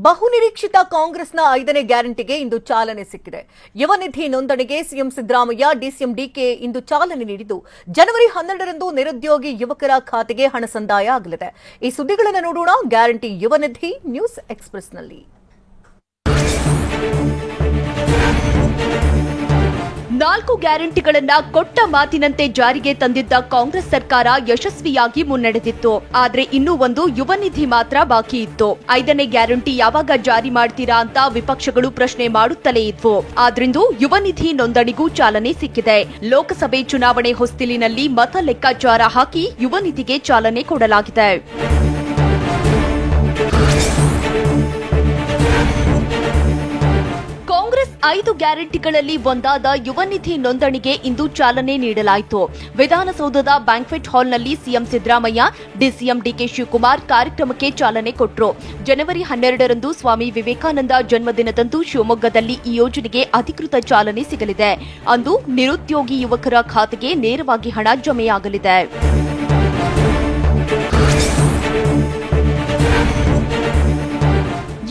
ಬಹುನಿರೀಕ್ಷಿತ ಕಾಂಗ್ರೆಸ್ನ 5ನೇ ಗ್ಯಾರಂಟಿಗೆ ಇಂದು ಚಾಲನೆ ಸಿಕ್ಕಿದೆ. ಯುವ ನಿಧಿ ನೋಂದಣಿಗೆ ಸಿಎಂ ಸಿದ್ದರಾಮಯ್ಯ, ಡಿಸಿಎಂ ಡಿಕೆ ಇಂದು ಚಾಲನೆ ನೀಡಿದ್ದು, ಜನವರಿ 12ರಂದು ನಿರುದ್ಯೋಗಿ ಯುವಕರ ಖಾತೆಗೆ ಹಣ ಸಂದಾಯ ಆಗಲಿದೆ. ಈ ಸುದ್ದಿಗಳನ್ನು ನೋಡೋಣ ಗ್ಯಾರಂಟಿ ಯುವ ನಿಧಿ ನ್ಯೂಸ್ ಎಕ್ಸ್‌ಪ್ರೆಸ್‌ನಲ್ಲಿ. 4 ಗ್ಯಾರಂಟಿಗಳನ್ನ ಕೊಟ್ಟ ಮಾತಿನಂತೆ ಜಾರಿಗೆ ತಂದಿದ್ದ ಕಾಂಗ್ರೆಸ್ ಸರ್ಕಾರ ಯಶಸ್ವಿಯಾಗಿ ಮುನ್ನಡೆದಿತ್ತು. ಆದ್ರೆ ಇನ್ನೂ ಒಂದು ಯುವ ನಿಧಿ ಮಾತ್ರ ಬಾಕಿ ಇತ್ತು. 5ನೇ ಗ್ಯಾರಂಟಿ ಯಾವಾಗ ಜಾರಿ ಮಾಡ್ತೀರಾ ಅಂತ ವಿಪಕ್ಷಗಳು ಪ್ರಶ್ನೆ ಮಾಡುತ್ತಲೇ ಇದ್ವು. ಆದ್ರಿಂದು ಯುವ ನಿಧಿ ನೋಂದಣಿಗೂ ಚಾಲನೆ ಸಿಕ್ಕಿದೆ. ಲೋಕಸಭೆ ಚುನಾವಣೆ ಹೊಸ್ತಿಲಿನಲ್ಲಿ ಮತ ಲೆಕ್ಕಾಚಾರ ಹಾಕಿ ಯುವ ನಿಧಿಗೆ ಚಾಲನೆ ಕೊಡಲಾಗಿದೆ. ಕಾಂಗ್ರೆಸ್ 5 ಗ್ಯಾರಂಟಿಗಳಲ್ಲಿ ಒಂದಾದ ಯುವ ನಿಧಿ ನೋಂದಣಿಗೆ ಇಂದು ಚಾಲನೆ ನೀಡಲಾಯಿತು. ವಿಧಾನಸೌಧದ ಬ್ಯಾಂಕ್ವೆಟ್ ಹಾಲ್ನಲ್ಲಿ ಸಿಎಂ ಸಿದ್ದರಾಮಯ್ಯ, ಡಿಸಿಎಂ ಡಿಕೆ ಶಿವಕುಮಾರ್ ಕಾರ್ಯಕ್ರಮಕ್ಕೆ ಚಾಲನೆ ಕೊಟ್ಟರು. ಜನವರಿ 12ರಂದು ಸ್ವಾಮಿ ವಿವೇಕಾನಂದ ಜನ್ಮದಿನದಂದು ಶಿವಮೊಗ್ಗದಲ್ಲಿ ಈ ಯೋಜನೆಗೆ ಅಧಿಕೃತ ಚಾಲನೆ ಸಿಗಲಿದೆ. ಅಂದು ನಿರುದ್ಯೋಗಿ ಯುವಕರ ಖಾತೆಗೆ ನೇರವಾಗಿ ಹಣ ಜಮೆಯಾಗಲಿದೆ.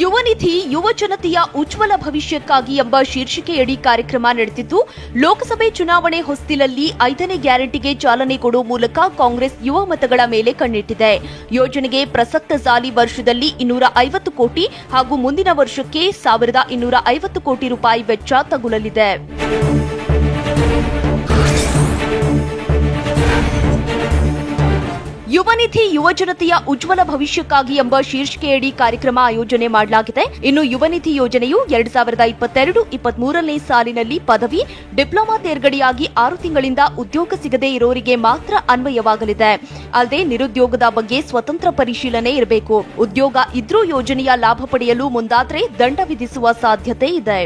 ಯುವ ನಿಧಿ ಯುವ ಜನತೆಯ ಉಜ್ವಲ ಭವಿಷ್ಯಕ್ಕಾಗಿ ಎಂಬ ಶೀರ್ಷಿಕೆಯಡಿ ಕಾರ್ಯಕ್ರಮ ನಡೆದಿದ್ದು, ಲೋಕಸಭೆ ಚುನಾವಣೆ ಹೊಸ್ತಿಲಲ್ಲಿ 5ನೇ ಗ್ಯಾರಂಟಿಗೆ ಚಾಲನೆ ಕೊಡುವ ಮೂಲಕ ಕಾಂಗ್ರೆಸ್ ಯುವ ಮತಗಳ ಮೇಲೆ ಕಣ್ಣಿಟ್ಟಿದೆ. ಯೋಜನೆಗೆ ಪ್ರಸಕ್ತ ಸಾಲಿ ವರ್ಷದಲ್ಲಿ 250 ಕೋಟಿ ಹಾಗೂ ಮುಂದಿನ ವರ್ಷಕ್ಕೆ 1250 ಕೋಟಿ ರೂಪಾಯಿ ವೆಚ್ಚ ತಗುಲಲಿದೆ. ಯುವ ನಿಧಿ ಯುವ ಜನತೆಯ ಉಜ್ವಲ ಭವಿಷ್ಯಕ್ಕಾಗಿ ಎಂಬ ಶೀರ್ಷಿಕೆಯಡಿ ಕಾರ್ಯಕ್ರಮ ಆಯೋಜನೆ ಮಾಡಲಾಗಿದೆ. ಇನ್ನು ಯುವ ನಿಧಿ ಯೋಜನೆಯು 2022-23ನೇ ಸಾಲಿನಲ್ಲಿ ಪದವಿ, ಡಿಪ್ಲೊಮಾ ತೇರ್ಗಡೆಯಾಗಿ 6 ತಿಂಗಳಿಂದ ಉದ್ಯೋಗ ಸಿಗದೇ ಇರೋರಿಗೆ ಮಾತ್ರ ಅನ್ವಯವಾಗಲಿದೆ. ಅಲ್ಲದೆ ನಿರುದ್ಯೋಗದ ಬಗ್ಗೆ ಸ್ವತಂತ್ರ ಪರಿಶೀಲನೆ ಇರಬೇಕು. ಉದ್ಯೋಗ ಇದ್ರೂ ಯೋಜನೆಯ ಲಾಭ ಪಡೆಯಲು ಮುಂದಾದ್ರೆ ದಂಡ ವಿಧಿಸುವ ಸಾಧ್ಯತೆ ಇದೆ.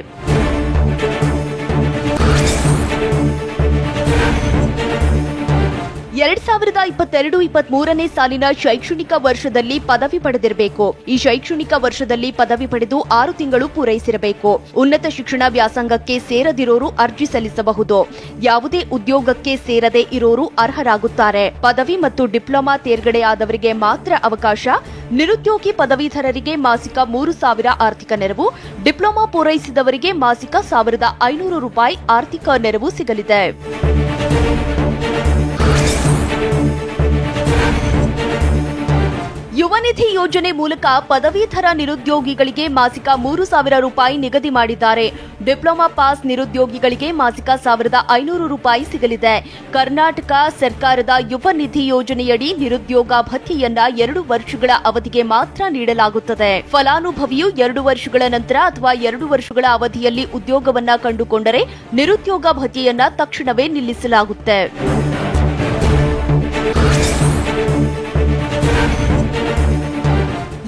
2022-23ನೇ ಸಾಲಿನ ಶೈಕ್ಷಣಿಕ ವರ್ಷದಲ್ಲಿ ಪದವಿ ಪಡೆದಿರಬೇಕು. ಈ ಶೈಕ್ಷಣಿಕ ವರ್ಷದಲ್ಲಿ ಪದವಿ ಪಡೆದು 6 ತಿಂಗಳು ಪೂರೈಸಿರಬೇಕು. ಉನ್ನತ ಶಿಕ್ಷಣ ವ್ಯಾಸಂಗಕ್ಕೆ ಸೇರದಿರೋರು ಅರ್ಜಿ ಸಲ್ಲಿಸಬಹುದು. ಯಾವುದೇ ಉದ್ಯೋಗಕ್ಕೆ ಸೇರದೆ ಇರೋರು ಅರ್ಹರಾಗುತ್ತಾರೆ. ಪದವಿ ಮತ್ತು ಡಿಪ್ಲೊಮಾ ತೇರ್ಗಡೆಯಾದವರಿಗೆ ಮಾತ್ರ ಅವಕಾಶ. ನಿರುದ್ಯೋಗಿ ಪದವೀಧರರಿಗೆ ಮಾಸಿಕ 3,000 ಆರ್ಥಿಕ ನೆರವು, ಡಿಪ್ಲೊಮಾ ಪೂರೈಸಿದವರಿಗೆ ಮಾಸಿಕ 1,500 ರೂಪಾಯಿ ಆರ್ಥಿಕ ನೆರವು ಸಿಗಲಿದೆ. ಯುವ ನಿಧಿ ಯೋಜನೆ ಮೂಲಕ ಪದವೀಧರ ನಿರುದ್ಯೋಗಿಗಳಿಗೆ ಮಾಸಿಕ 3,000 ರೂಪಾಯಿ ನಿಗದಿ ಮಾಡಿದ್ದಾರೆ. ಡಿಪ್ಲೊಮಾ ಪಾಸ್ ನಿರುದ್ಯೋಗಿಗಳಿಗೆ ಮಾಸಿಕ 1,500 ರೂಪಾಯಿ ಸಿಗಲಿದೆ. ಕರ್ನಾಟಕ ಸರ್ಕಾರದ ಯುವ ನಿಧಿ ಯೋಜನೆಯಡಿ ನಿರುದ್ಯೋಗ ಭತ್ಯೆಯನ್ನ 2 ವರ್ಷಗಳ ಅವಧಿಗೆ ಮಾತ್ರ ನೀಡಲಾಗುತ್ತದೆ. ಫಲಾನುಭವಿಯು 2 ವರ್ಷಗಳ ನಂತರ ಅಥವಾ 2 ವರ್ಷಗಳ ಅವಧಿಯಲ್ಲಿ ಉದ್ಯೋಗವನ್ನ ಕಂಡುಕೊಂಡರೆ ನಿರುದ್ಯೋಗ ಭತ್ಯೆಯನ್ನ ತಕ್ಷಣವೇ ನಿಲ್ಲಿಸಲಾಗುತ್ತೆ.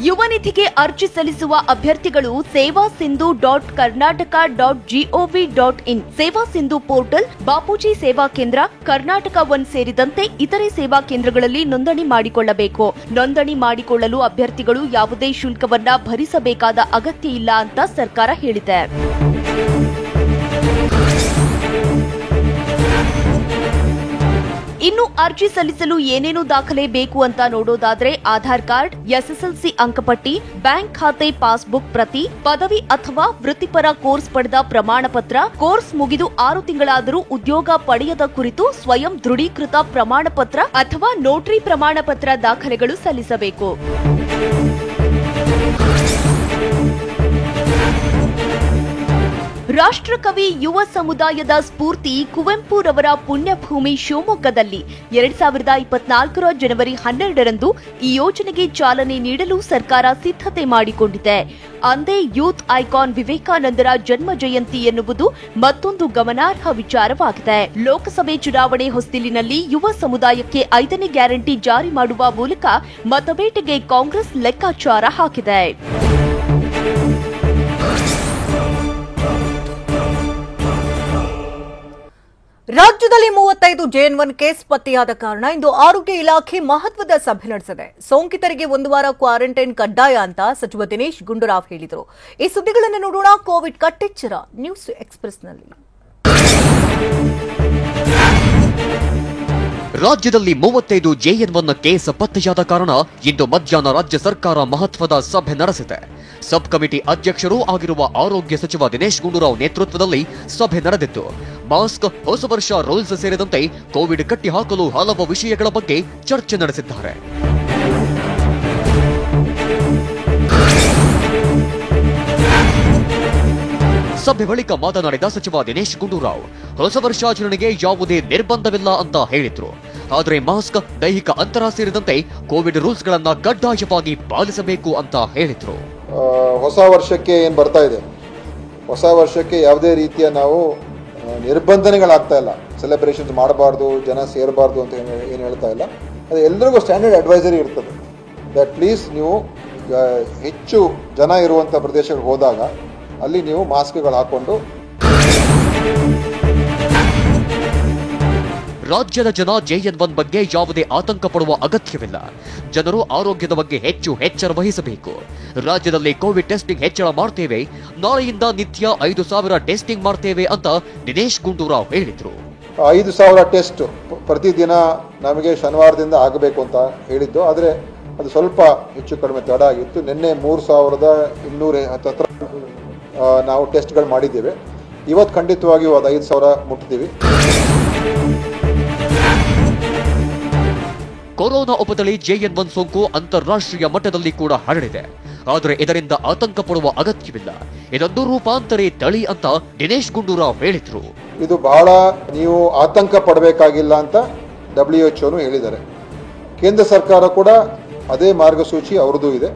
ಯುವ ನಿಧಿಗೆ ಅರ್ಜಿ ಸಲ್ಲಿಸುವ ಅಭ್ಯರ್ಥಿಗಳು sevasindu.karnataka.gov.in, ಸೇವಾ ಸಿಂಧು ಪೋರ್ಟಲ್, ಬಾಪೂಜಿ ಸೇವಾ ಕೇಂದ್ರ, ಕರ್ನಾಟಕ 1 ಸೇರಿದಂತೆ ಇತರೆ ಸೇವಾ ಕೇಂದ್ರಗಳಲ್ಲಿ ನೋಂದಣಿ ಮಾಡಿಕೊಳ್ಳಬೇಕು. ನೋಂದಣಿ ಮಾಡಿಕೊಳ್ಳಲು ಅಭ್ಯರ್ಥಿಗಳು ಯಾವುದೇ ಶುಲ್ಕವನ್ನ ಭರಿಸಬೇಕಾದ ಅಗತ್ಯ ಇಲ್ಲ ಅಂತ ಸರ್ಕಾರ ಹೇಳಿದೆ. ಇನ್ನು ಅರ್ಜಿ ಸಲ್ಲಿಸಲು ಏನೇನು ದಾಖಲೆ ಬೇಕು ಅಂತ ನೋಡೋದಾದ್ರೆ ಆಧಾರ್ ಕಾರ್ಡ್, ಎಸ್ಎಸ್ಎಲ್ಸಿ ಅಂಕಪಟ್ಟಿ, ಬ್ಯಾಂಕ್ ಖಾತೆ ಪಾಸ್ಬುಕ್ ಪ್ರತಿ, ಪದವಿ ಅಥವಾ ವೃತ್ತಿಪರ ಕೋರ್ಸ್ ಪಡೆದ ಪ್ರಮಾಣ ಪತ್ರ, ಕೋರ್ಸ್ ಮುಗಿದು 6 ತಿಂಗಳಾದರೂ ಉದ್ಯೋಗ ಪಡೆಯದ ಕುರಿತು ಸ್ವಯಂ ದೃಢೀಕೃತ ಪ್ರಮಾಣ ಪತ್ರ ಅಥವಾ ನೋಟರಿ ಪ್ರಮಾಣ ಪತ್ರ ದಾಖಲೆಗಳು ಸಲ್ಲಿಸಬೇಕು. ರಾಷ್ಟ್ರಕವಿ ಯುವ ಸಮುದಾಯದ ಸ್ಫೂರ್ತಿ ಕುವೆಂಪುರವರ ಪುಣ್ಯಭೂಮಿ ಶಿವಮೊಗ್ಗದಲ್ಲಿ 2024ರ ಜನವರಿ 12ರಂದು ಈ ಯೋಜನೆಗೆ ಚಾಲನೆ ನೀಡಲು ಸರ್ಕಾರ ಸಿದ್ಧತೆ ಮಾಡಿಕೊಂಡಿದೆ. ಅಂದೇ ಯೂತ್ ಐಕಾನ್ ವಿವೇಕಾನಂದರ ಜನ್ಮ ಜಯಂತಿ ಎನ್ನುವುದು ಮತ್ತೊಂದು ಗಮನಾರ್ಹ ವಿಚಾರವಾಗಿದೆ. ಲೋಕಸಭೆ ಚುನಾವಣೆ ಹೊಸ್ತಿಲಿನಲ್ಲಿ ಯುವ ಸಮುದಾಯಕ್ಕೆ 5ನೇ ಗ್ಯಾರಂಟಿ ಜಾರಿ ಮಾಡುವ ಮೂಲಕ ಮತಬೇಟೆಗೆ ಕಾಂಗ್ರೆಸ್ ಲೆಕ್ಕಾಚಾರ ಹಾಕಿದೆ. ರಾಜ್ಯದಲ್ಲಿ 35 JN1 ಕೇಸ್ ಪತ್ತೆಯಾದ ಕಾರಣ ಇಂದು ಆರೋಗ್ಯ ಇಲಾಖೆ ಮಹತ್ವದ ಸಭೆ ನಡೆಸಿದೆ. ಸೋಂಕಿತರಿಗೆ 1 ವಾರ ಕ್ವಾರಂಟೈನ್ ಕಡ್ಡಾಯ ಅಂತ ಸಚಿವ ದಿನೇಶ್ ಗುಂಡೂರಾವ್ ಹೇಳಿದರು. ಈ ಸುದ್ದಿಗಳನ್ನು ನೋಡೋಣ ಕೋವಿಡ್ ಕಟ್ಟೆಚ್ಚರ ನ್ಯೂಸ್ ಎಕ್ಸ್‌ಪ್ರೆಸ್‌ನಲ್ಲಿ. ರಾಜ್ಯದಲ್ಲಿ 35 JN1 ಕೇಸ್ ಪತ್ತೆಯಾದ ಕಾರಣ ಇಂದು ಮಧ್ಯಾಹ್ನ ರಾಜ್ಯ ಸರ್ಕಾರ ಮಹತ್ವದ ಸಭೆ ನಡೆಸಿದೆ. ಸಬ್ ಕಮಿಟಿ ಅಧ್ಯಕ್ಷರೂ ಆಗಿರುವ ಆರೋಗ್ಯ ಸಚಿವ ದಿನೇಶ್ ಗುಂಡೂರಾವ್ ನೇತೃತ್ವದಲ್ಲಿ ಸಭೆ ನಡೆದಿತ್ತು. ಮಾಸ್ಕ್, ಹೊಸ ವರ್ಷ ರೂಲ್ಸ್ ಸೇರಿದಂತೆ ಕೋವಿಡ್ ಕಟ್ಟಿಹಾಕಲು ಹಲವು ವಿಷಯಗಳ ಬಗ್ಗೆ ಚರ್ಚೆ ನಡೆಸಿದ್ದಾರೆ. ಸಭೆ ಬಳಿಕ ಮಾತನಾಡಿದ ಸಚಿವ ದಿನೇಶ್ ಗುಂಡೂರಾವ್, ಹೊಸ ವರ್ಷಾಚರಣೆಗೆ ಯಾವುದೇ ನಿರ್ಬಂಧವಿಲ್ಲ ಅಂತ ಹೇಳಿದ್ರು. ಆದರೆ ಮಾಸ್ಕ್, ದೈಹಿಕ ಅಂತರ ಸೇರಿದಂತೆ ಕೋವಿಡ್ ರೂಲ್ಸ್ ಗಳನ್ನ ಕಡ್ಡಾಯವಾಗಿ ಪಾಲಿಸಬೇಕು ಅಂತ ಹೇಳಿದ್ರು. ಹೊಸ ವರ್ಷಕ್ಕೆ ಏನು ಬರ್ತಾ ಇದೆ, ಹೊಸ ವರ್ಷಕ್ಕೆ ಯಾವುದೇ ರೀತಿಯ ನಾವು ನಿರ್ಬಂಧನೆಗಳಾಗ್ತಾ ಇಲ್ಲ. ಸೆಲೆಬ್ರೇಷನ್ಸ್ ಮಾಡಬಾರ್ದು, ಜನ ಸೇರಬಾರ್ದು ಅಂತ ಏನು ಹೇಳ್ತಾ ಇಲ್ಲ. ಅದು ಎಲ್ಲರಿಗೂ ಸ್ಟ್ಯಾಂಡರ್ಡ್ ಅಡ್ವೈಸರಿ ಇರ್ತದೆ ದಟ್ ಪ್ಲೀಸ್ ನೀವು ಹೆಚ್ಚು ಜನ ಇರುವಂಥ ಪ್ರದೇಶಗಳಿಗೆ ಹೋದಾಗ ಅಲ್ಲಿ ನೀವು ಮಾಸ್ಕ್ಗಳು ಹಾಕೊಂಡು. ರಾಜ್ಯದ ಜನ JN1 ಬಗ್ಗೆ ಯಾವುದೇ ಆತಂಕ ಪಡುವ ಅಗತ್ಯವಿಲ್ಲ. ಜನರು ಆರೋಗ್ಯದ ಬಗ್ಗೆ ಹೆಚ್ಚು ಎಚ್ಚರ ವಹಿಸಬೇಕು. ರಾಜ್ಯದಲ್ಲಿ ಕೋವಿಡ್ ಟೆಸ್ಟಿಂಗ್ ಹೆಚ್ಚಳ ಮಾಡ್ತೇವೆ, ನಾಳೆಯಿಂದ ನಿತ್ಯ 5,000 ಟೆಸ್ಟಿಂಗ್ ಮಾಡ್ತೇವೆ ಅಂತ ದಿನೇಶ್ ಗುಂಡೂರಾವ್ ಹೇಳಿದ್ರು. 5,000 ಟೆಸ್ಟ್ ಪ್ರತಿದಿನ ನಮಗೆ ಶನಿವಾರದಿಂದ ಆಗಬೇಕು ಅಂತ ಹೇಳಿದ್ದು. ಆದರೆ ಅದು ಸ್ವಲ್ಪ ಹೆಚ್ಚು ಕಡಿಮೆ ತಡ ಆಗಿತ್ತು. ನಿನ್ನೆ 3,200 ಹತ್ರ ನಾವು ಟೆಸ್ಟ್ಗಳು ಮಾಡಿದ್ದೇವೆ. ಇವತ್ತು ಖಂಡಿತವಾಗಿಯೂ ಅದು 5,000 ಮುಟ್ತೀವಿ. ಕೊರೋನಾ ಉಪತಳಿ JN1 ಸೋಂಕು ಅಂತಾರಾಷ್ಟ್ರೀಯ ಮಟ್ಟದಲ್ಲಿ ಕೂಡ ಹರಡಿದೆ. ಆದರೆ ಇದರಿಂದ ಆತಂಕ ಪಡುವ ಅಗತ್ಯವಿಲ್ಲ. ಇದೊಂದು ರೂಪಾಂತರಿ ತಳಿ ಅಂತ ದಿನೇಶ್ ಗುಂಡೂರಾವ್ ಹೇಳಿದ್ರು. ಇದು ಬಹಳ ನೀವು ಆತಂಕ ಪಡಬೇಕಾಗಿಲ್ಲ ಅಂತ WHO ಹೇಳಿದ್ದಾರೆ. ಕೇಂದ್ರ ಸರ್ಕಾರ ಕೂಡ ಅದೇ ಮಾರ್ಗಸೂಚಿ ಅವ್ರದ್ದು ಇದೆ.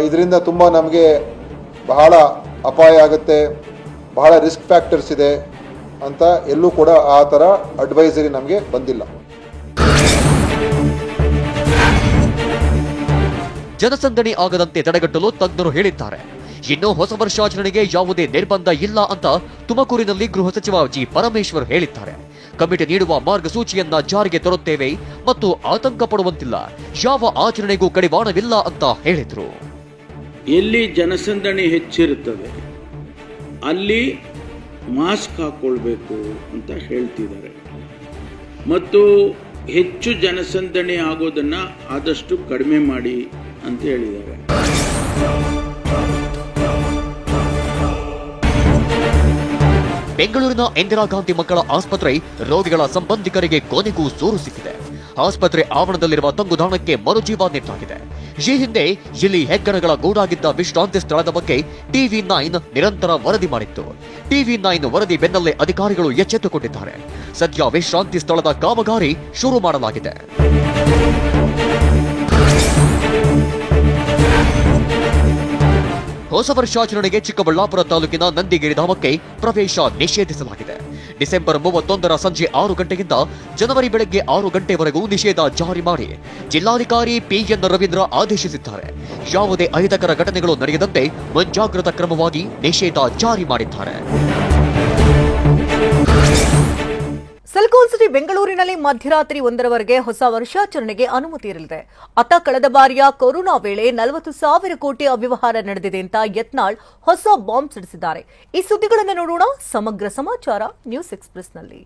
ಇದರಿಂದ ತುಂಬ ನಮಗೆ ಬಹಳ ಅಪಾಯ ಆಗುತ್ತೆ, ಬಹಳ ರಿಸ್ಕ್ ಫ್ಯಾಕ್ಟರ್ಸ್ ಇದೆ ಅಂತ ಎಲ್ಲೂ ಕೂಡ ಆ ಥರ ಅಡ್ವೈಸರಿ ನಮಗೆ ಬಂದಿಲ್ಲ. ಜನಸಂದಣಿ ಆಗದಂತೆ ತಡೆಗಟ್ಟಲು ತಜ್ಞರು ಹೇಳಿದ್ದಾರೆ. ಇನ್ನು ಹೊಸ ವರ್ಷಾಚರಣೆಗೆ ಯಾವುದೇ ನಿರ್ಬಂಧ ಇಲ್ಲ ಅಂತ ತುಮಕೂರಿನಲ್ಲಿ ಗೃಹ ಸಚಿವ ಜಿ ಪರಮೇಶ್ವರ್ ಹೇಳಿದ್ದಾರೆ. ಕಮಿಟಿ ನೀಡುವ ಮಾರ್ಗಸೂಚಿಯನ್ನ ಜಾರಿಗೆ ತರುತ್ತೇವೆ ಮತ್ತು ಆತಂಕ ಪಡುವಂತಿಲ್ಲ, ಯಾವ ಆಚರಣೆಗೂ ಕಡಿವಾಣವಿಲ್ಲ ಅಂತ ಹೇಳಿದ್ರು. ಎಲ್ಲಿ ಜನಸಂದಣಿ ಹೆಚ್ಚಿರುತ್ತದೆ ಅಲ್ಲಿ ಮಾಸ್ಕ್ ಹಾಕೊಳ್ಬೇಕು ಅಂತ ಹೇಳ್ತಿದ್ದಾರೆ ಮತ್ತು ಹೆಚ್ಚು ಜನಸಂದಣಿ ಆಗೋದನ್ನ ಆದಷ್ಟು ಕಡಿಮೆ ಮಾಡಿ ಅಂತ ಹೇಳಿದ್ದಾರೆ. ಬೆಂಗಳೂರಿನ ಇಂದಿರಾ ಗಾಂಧಿ ಮಕ್ಕಳ ಆಸ್ಪತ್ರೆ ರೋಗಿಗಳ ಸಂಬಂಧಿಕರಿಗೆ ಕೊನೆಗೂ ಸೂರು ಸಿಕ್ಕಿದೆ. ಆಸ್ಪತ್ರೆ ಆವರಣದಲ್ಲಿರುವ ತಂಗುದಾಣಕ್ಕೆ ಮರುಜೀವ ನೀಡಲಾಗಿದೆ. ಈ ಹಿಂದೆ ಇಲ್ಲಿ ಹೆಗ್ಗಣಗಳ ಗೂಡಾಗಿದ್ದ ವಿಶ್ರಾಂತಿ ಸ್ಥಳದ ಬಗ್ಗೆ TV9 ನಿರಂತರ ವರದಿ ಮಾಡಿತ್ತು. TV9 ವರದಿ ಬೆನ್ನಲ್ಲೇ ಅಧಿಕಾರಿಗಳು ಎಚ್ಚೆತ್ತುಕೊಂಡಿದ್ದಾರೆ. ಸದ್ಯ ವಿಶ್ರಾಂತಿ ಸ್ಥಳದ ಕಾಮಗಾರಿ ಶುರು ಮಾಡಲಾಗಿದೆ. ಹೊಸ ವರ್ಷಾಚರಣೆಗೆ ಚಿಕ್ಕಬಳ್ಳಾಪುರ ತಾಲೂಕಿನ ನಂದಿಗಿರಿಧಾಮಕ್ಕೆ ಪ್ರವೇಶ ನಿಷೇಧಿಸಲಾಗಿದೆ. ಡಿಸೆಂಬರ್ 31 ಸಂಜೆ 6 ಗಂಟೆಯಿಂದ ಜನವರಿ ಬೆಳಗ್ಗೆ 6 ಗಂಟೆವರೆಗೂ ನಿಷೇಧ ಜಾರಿ ಮಾಡಿ ಜಿಲ್ಲಾಧಿಕಾರಿ PN ರವೀಂದ್ರ ಆದೇಶಿಸಿದ್ದಾರೆ. ಯಾವುದೇ ಅಹಿತಕರ ಘಟನೆಗಳು ನಡೆಯದಂತೆ ಮುಂಜಾಗ್ರತಾ ಕ್ರಮವಾಗಿ ನಿಷೇಧ ಜಾರಿ ಮಾಡಿದ್ದಾರೆ. ಸಿಲಿಕಾನ್ ಸಿಟಿ ಬೆಂಗಳೂರಿನಲ್ಲಿ ಮಧ್ಯರಾತ್ರಿ 1ರವರೆಗೆ ಹೊಸ ವರ್ಷಾಚರಣೆಗೆ ಅನುಮತಿ ಇರಲಿದೆ. ಅತ್ತ ಕಳೆದ ಬಾರಿಯ ಕೊರೋನಾ ವೇಳೆ 40,000 ಕೋಟಿ ಅವ್ಯವಹಾರ ನಡೆದಿದೆ ಅಂತ ಯತ್ನಾಳ್ ಹೊಸ ಬಾಂಬ್ ಸಿಡಿಸಿದ್ದಾರೆ. ಈ ಸುದ್ದಿಗಳನ್ನು ನೋಡೋಣ ಸಮಗ್ರ ಸಮಾಚಾರ ನ್ಯೂಸ್ ಎಕ್ಸ್‌ಪ್ರೆಸ್ನಲ್ಲಿ.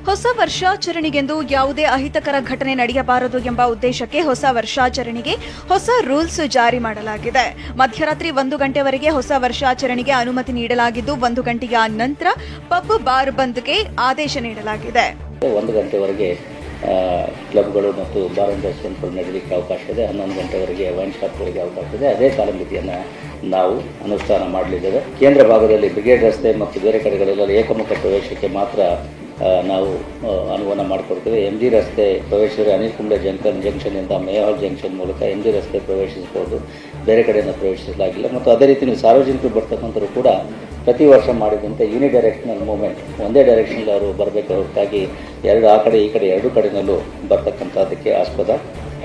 ಹೊಸ ವರ್ಷಾಚರಣೆಗೆಂದು ಯಾವುದೇ ಅಹಿತಕರ ಘಟನೆ ನಡೆಯಬಾರದು ಎಂಬ ಉದ್ದೇಶಕ್ಕೆ ಹೊಸ ವರ್ಷಾಚರಣೆಗೆ ಹೊಸ ರೂಲ್ಸ್ ಜಾರಿ ಮಾಡಲಾಗಿದೆ. ಮಧ್ಯರಾತ್ರಿ 1 ಗಂಟೆವರೆಗೆ ಹೊಸ ವರ್ಷಾಚರಣೆಗೆ ಅನುಮತಿ ನೀಡಲಾಗಿದ್ದು 1 ಗಂಟೆಯ ನಂತರ ಪಬ್ ಬಾರ್ ಬಂದ್ಗೆ ಆದೇಶ ನೀಡಲಾಗಿದೆ. 1 ಗಂಟೆವರೆಗೆ ಕ್ಲಬ್ಗಳು ಮತ್ತು ಬಾರ್ ಅಂಡ್ ರೆಸ್ಟೋರೆಂಟ್ಗಳು ನಡೆಯಲಿಕ್ಕೆ ಅವಕಾಶ ಇದೆ. 11 ಗಂಟೆವರೆಗೆ ವೈನ್ ಶಾಪ್ಗಳಿಗೆ ಅವಕಾಶ ಇದೆ. ಅದೇ ಕಾಲಮಿತಿಯನ್ನು ನಾವು ಅನುಷ್ಠಾನ ಮಾಡಲಿದ್ದೇವೆ. ಕೇಂದ್ರ ಭಾಗದಲ್ಲಿ ಬ್ರಿಗೇಡ್ ರಸ್ತೆ ಮತ್ತು ಬೇರೆ ಕಡೆಗಳೆಲ್ಲ ಏಕಮುಖ ಪ್ರವೇಶಕ್ಕೆ ಮಾತ್ರ ನಾವು ಅನುವಾದ ಮಾಡಿಕೊಡ್ತೇವೆ. MG ರಸ್ತೆ ಪ್ರವೇಶಿಸಿದರೆ ಅನಿಲ್ ಕುಂಬ್ಳೆ ಜಂಕ್ಷನ್ನಿಂದ ಮೇಹಾಲ್ ಜಂಕ್ಷನ್ ಮೂಲಕ MG ರಸ್ತೆ ಪ್ರವೇಶಿಸಬಹುದು, ಬೇರೆ ಕಡೆಯಿಂದ ಪ್ರವೇಶಿಸಲಾಗಿಲ್ಲ. ಮತ್ತು ಅದೇ ರೀತಿ ನೀವು ಸಾರ್ವಜನಿಕರು ಬರ್ತಕ್ಕಂಥವ್ರು ಕೂಡ ಪ್ರತಿ ವರ್ಷ ಮಾಡಿದಂತೆ ಯೂನಿಡೈರೆಕ್ಷನಲ್ ಮೂವ್ಮೆಂಟ್, ಒಂದೇ ಡೈರೆಕ್ಷನಲ್ಲಿ ಅವರು ಬರಬೇಕು ಹೊರತಾಗಿ ಆ ಕಡೆ ಈ ಕಡೆ ಎರಡು ಕಡೆಯಲ್ಲೂ ಬರ್ತಕ್ಕಂಥದ್ದಕ್ಕೆ ಆಸ್ಪದ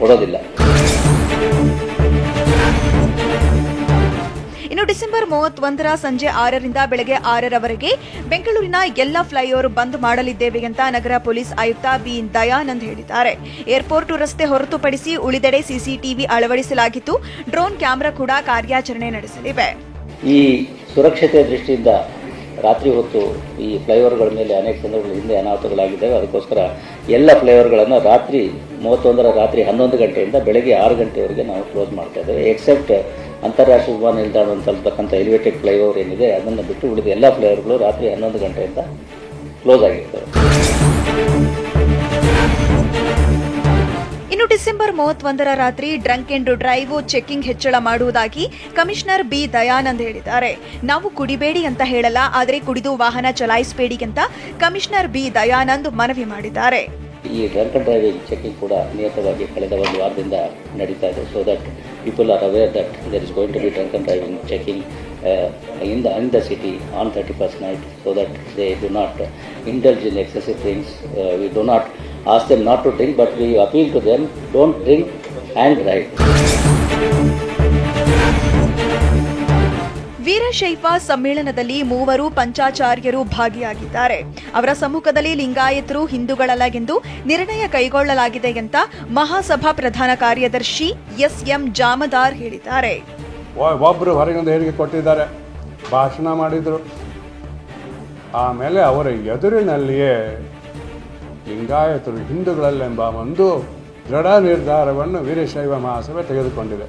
ಕೊಡೋದಿಲ್ಲ. ಇನ್ನು ಡಿಸೆಂಬರ್ 31 ಸಂಜೆ 6ರಿಂದ ಬೆಳಗ್ಗೆ 6ರವರೆಗೆ ಬೆಂಗಳೂರಿನ ಎಲ್ಲ ಫ್ಲೈಓವರ್ ಬಂದ್ ಮಾಡಲಿದ್ದೇವೆ ಅಂತ ನಗರ ಪೊಲೀಸ್ ಆಯುಕ್ತ ಬಿ ದಯಾನಂದ್ ಹೇಳಿದ್ದಾರೆ. ಏರ್ಪೋರ್ಟ್ ರಸ್ತೆ ಹೊರತುಪಡಿಸಿ ಉಳಿದೆಡೆ ಸಿಸಿಟಿವಿ ಅಳವಡಿಸಲಾಗಿದ್ದು ಡ್ರೋನ್ ಕ್ಯಾಮೆರಾ ಕೂಡ ಕಾರ್ಯಾಚರಣೆ ನಡೆಸಲಿವೆ. ಈ ಸುರಕ್ಷತೆಯ ದೃಷ್ಟಿಯಿಂದ ರಾತ್ರಿ ಹೊತ್ತು ಈ ಫ್ಲೈಓವರ್ಗಳ ಮೇಲೆ ಅನೇಕ ಸಂದರ್ಭಗಳ ಹಿಂದೆ ಅನಾಹುತಗಳಾಗಿದ್ದಾವೆ. ಅದಕ್ಕೋಸ್ಕರ ಎಲ್ಲ ಫ್ಲೈಓವರ್ಗಳನ್ನು ರಾತ್ರಿ 31ರ ರಾತ್ರಿ 11 ಗಂಟೆಯಿಂದ ಬೆಳಗ್ಗೆ 6 ಗಂಟೆವರೆಗೆ ನಾವು ಕ್ಲೋಸ್ ಮಾಡ್ತಾ ಇದ್ದೇವೆ. ಎಕ್ಸೆಪ್ಟ್ ಅಂತಾರಾಷ್ಟ್ರೀಯ ವಿಮಾನ ನಿಲ್ದಾಣ ಅಂತ ತಲುಪತಕ್ಕಂಥ ಎಲಿವೇಟೆಡ್ ಫ್ಲೈಓವರ್ ಏನಿದೆ ಅದನ್ನು ಬಿಟ್ಟು ಉಳಿದ ಎಲ್ಲ ಫ್ಲೈಓವರ್ಗಳು ರಾತ್ರಿ 11 ಗಂಟೆಯಿಂದ ಕ್ಲೋಸ್ ಆಗಿರ್ತವೆ. ಇನ್ನು ಡಿಸೆಂಬರ್ 31ರ ರಾತ್ರಿ ಡ್ರಂಕ್ ಅಂಡ್ ಡ್ರೈವ್ ಚೆಕಿಂಗ್ ಹೆಚ್ಚಳ ಮಾಡುವುದಾಗಿ ಕಮಿಷನರ್ ಬಿ ದಯಾನಂದ್ ಹೇಳಿದ್ದಾರೆ. ನಾವು ಕುಡಿಬೇಡಿ ಅಂತ ಹೇಳಲ್ಲ, ಆದರೆ ಕುಡಿದು ವಾಹನ ಚಲಾಯಿಸಬೇಡಿ ಅಂತ ಕಮಿಷನರ್ ಬಿ ದಯಾನಂದ್ ಮನವಿ ಮಾಡಿದ್ದಾರೆ. ಈ ಡ್ರಂಕ್ ಅಂಡ್ ಡ್ರೈವಿಂಗ್ ಚೆಕಿಂಗ್ ಕೂಡ ನಿಯತವಾಗಿ ಕಳೆದ ಒಂದು ವಾರದಿಂದ ನಡೀತಾ ಇದೆ. So that people are aware that there is going to be drunk and driving checking in the city on 31st night, so that they do not indulge in excessive drinks. We do not ask them not to drink, but we appeal to them, don't drink and drive. Veerashaiva ಸಮ್ಮೇಳನದಲ್ಲಿ 3 ಪಂಚಾಚಾರ್ಯರು ಭಾಗಿಯಾಗಿದ್ದಾರೆ. ಅವರ ಸಮ್ಮುಖದಲ್ಲಿ ಲಿಂಗಾಯತರು ಹಿಂದೂಗಳಲ್ಲ ಎಂದು ನಿರ್ಣಯ ಕೈಗೊಳ್ಳಲಾಗಿದೆ ಅಂತ ಮಹಾಸಭಾ ಪ್ರಧಾನ ಕಾರ್ಯದರ್ಶಿ ಎಸ್.ಎಂ. ಜಾಮದಾರ್ ಹೇಳಿದ್ದಾರೆ. ಒಬ್ಬರು ಹೊರಗೊಂದು ಹೇಳಿಕೆ ಕೊಟ್ಟಿದ್ದಾರೆ, ಭಾಷಣ ಮಾಡಿದರು. ಆಮೇಲೆ ಅವರ ಎದುರಿನಲ್ಲಿಯೇ ಲಿಂಗಾಯತರು ಹಿಂದೂಗಳಲ್ಲೆಂಬ ಒಂದು ದೃಢ ನಿರ್ಧಾರವನ್ನು ವೀರಶೈವ ಮಹಾಸಭೆ ತೆಗೆದುಕೊಂಡಿದೆ.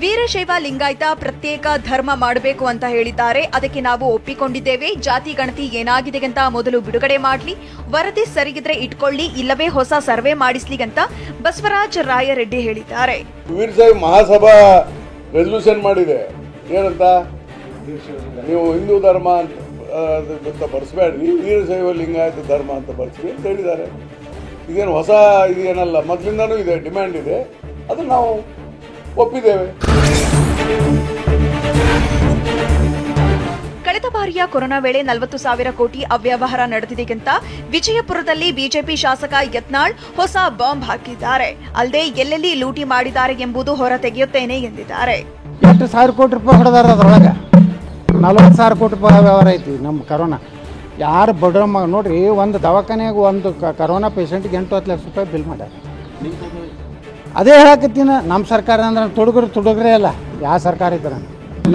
ವೀರಶೈವ ಲಿಂಗಾಯತ ಪ್ರತ್ಯೇಕ ಧರ್ಮ ಮಾಡಬೇಕು ಅಂತ ಹೇಳಿದ್ದಾರೆ. ಅದಕ್ಕೆ ನಾವು ಒಪ್ಪಿಕೊಂಡಿದ್ದೇವೆ. ಜಾತಿ ಗಣತಿ ಏನಾಗಿದೆ ಅಂತ ಮೊದಲು ಬಿಡುಗಡೆ ಮಾಡಲಿ, ವರದಿ ಸರಿಗಿದ್ರೆ ಇಟ್ಕೊಳ್ಳಿ, ಇಲ್ಲವೇ ಹೊಸ ಸರ್ವೆ ಮಾಡಿಸ್ಲಿ ಅಂತ ಬಸವರಾಜ ರಾಯರೆಡ್ಡಿ ಹೇಳಿದ್ದಾರೆ. ವೀರಶೈವ ಮಹಾಸಭಾ ರೆಸಲ್ಯೂಷನ್ ಮಾಡಿದೆ, ಏನಂತ, ನೀವು ಹಿಂದೂ ಧರ್ಮ ಅಂತ ಬರ್ಸ್ಬೇಡ್ರಿ, ವೀರಶೈವ ಲಿಂಗಾಯತ ಧರ್ಮ ಅಂತ ಬರ್ಸ್ರಿ ಅಂತ ಹೇಳಿದ್ದಾರೆ. ಇದೇನು ಹೊಸ ಇದೇನಲ್ಲ, ಮೊದಲಿಂದನೂ ಇದೆ, ಡಿಮ್ಯಾಂಡ್ ಇದೆ, ಅದನ್ನು ನಾವು ಒಪ್ಪಿದ್ದೇವೆ. ಕಳೆದ ಬಾರಿಯ ಕೊರೋನಾ ವೇಳೆ 40,000 ಕೋಟಿ ಅವ್ಯವಹಾರ ನಡೆದಿದೆ ಅಂತ ವಿಜಯಪುರದಲ್ಲಿ ಬಿಜೆಪಿ ಶಾಸಕ ಯತ್ನಾಳ್ ಹೊಸ ಬಾಂಬ್ ಹಾಕಿದ್ದಾರೆ. ಅಲ್ಲದೆ ಎಲ್ಲೆಲ್ಲಿ ಲೂಟಿ ಮಾಡಿದ್ದಾರೆ ಎಂಬುದು ಹೊರ ತೆಗೆಯುತ್ತೇನೆ ಎಂದಿದ್ದಾರೆ. 8,000 ಕೋಟಿ ರೂಪಾಯಿ ಹೊಡೆದಾರ, ಅದರೊಳಗೆ 40,000 ಕೋಟಿ ರೂಪಾಯಿ ವ್ಯವಹಾರ ಐತಿ. ನಮ್ಮ ಕರೋನಾ ಯಾರು ಬಡ ನೋಡ್ರಿ, ಒಂದು ದವಾಖಾನೆಯಾಗ ಒಂದು ಕರೋನಾ ಪೇಷಂಟ್ಗೆ 8-10 ಲಕ್ಷ ರೂಪಾಯಿ ಬಿಲ್ ಮಾಡ್ಯಾರ. ಅದೇ ಹೇಳಕತ್ತೀನಿ, ನಮ್ಮ ಸರ್ಕಾರ ಅಂದ್ರೆ ತುಡುಗ್ರೆ ಅಲ್ಲ, ಯಾವ ಸರ್ಕಾರ ಇದ್ದಾರೆ.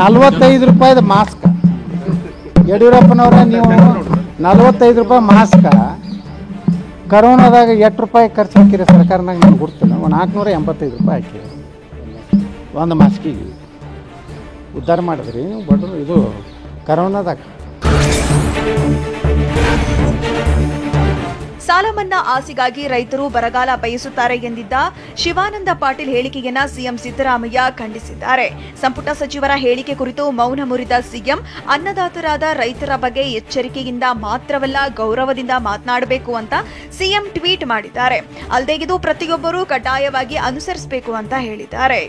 45 ರೂಪಾಯಿದ ಮಾಸ್ಕ್, ಯಡಿಯೂರಪ್ಪನವ್ರ ನೀವು 45 ರೂಪಾಯಿ ಮಾಸ್ಕ ಕರೋನಾದಾಗ 8 ರೂಪಾಯಿ ಖರ್ಚು ಹಾಕಿರಿ ಸರ್ಕಾರನಾಗ, ನಿಮ್ಗೆ ಗುರ್ತಿಲ್ಲ. 485 ರೂಪಾಯಿ ಹಾಕಿರಿ ಒಂದು ಮಾಸ್ಕಿಗೆ. ಉದ್ಧಾರ ಮಾಡಿದ್ರಿ ನೀವು ಬಡ್ರು ಇದು ಕರೋನಾದಾಗ. ಸಾಲ ಮನ್ನಾ ಆಸೆಗಾಗಿ ರೈತರು ಬರಗಾಲ ಬಯಸುತ್ತಾರೆ ಎಂದಿದ್ದ ಶಿವಾನಂದ ಪಾಟೀಲ್ ಹೇಳಿಕೆಯನ್ನ ಸಿಎಂ ಸಿದ್ದರಾಮಯ್ಯ ಖಂಡಿಸಿದ್ದಾರೆ. ಸಂಪುಟ ಸಚಿವರ ಹೇಳಿಕೆ ಕುರಿತು ಮೌನ ಮುರಿದ ಸಿಎಂ, ಅನ್ನದಾತರಾದ ರೈತರ ಬಗ್ಗೆ ಎಚ್ಚರಿಕೆಯಿಂದ ಮಾತ್ರವಲ್ಲ ಗೌರವದಿಂದ ಮಾತನಾಡಬೇಕು ಅಂತ ಸಿಎಂ ಟ್ವೀಟ್ ಮಾಡಿದ್ದಾರೆ. ಅಲ್ಲದೆ ಇದು ಪ್ರತಿಯೊಬ್ಬರೂ ಕಡ್ಡಾಯವಾಗಿ ಅನುಸರಿಸಬೇಕು ಅಂತ ಹೇಳಿದ್ದಾರೆ.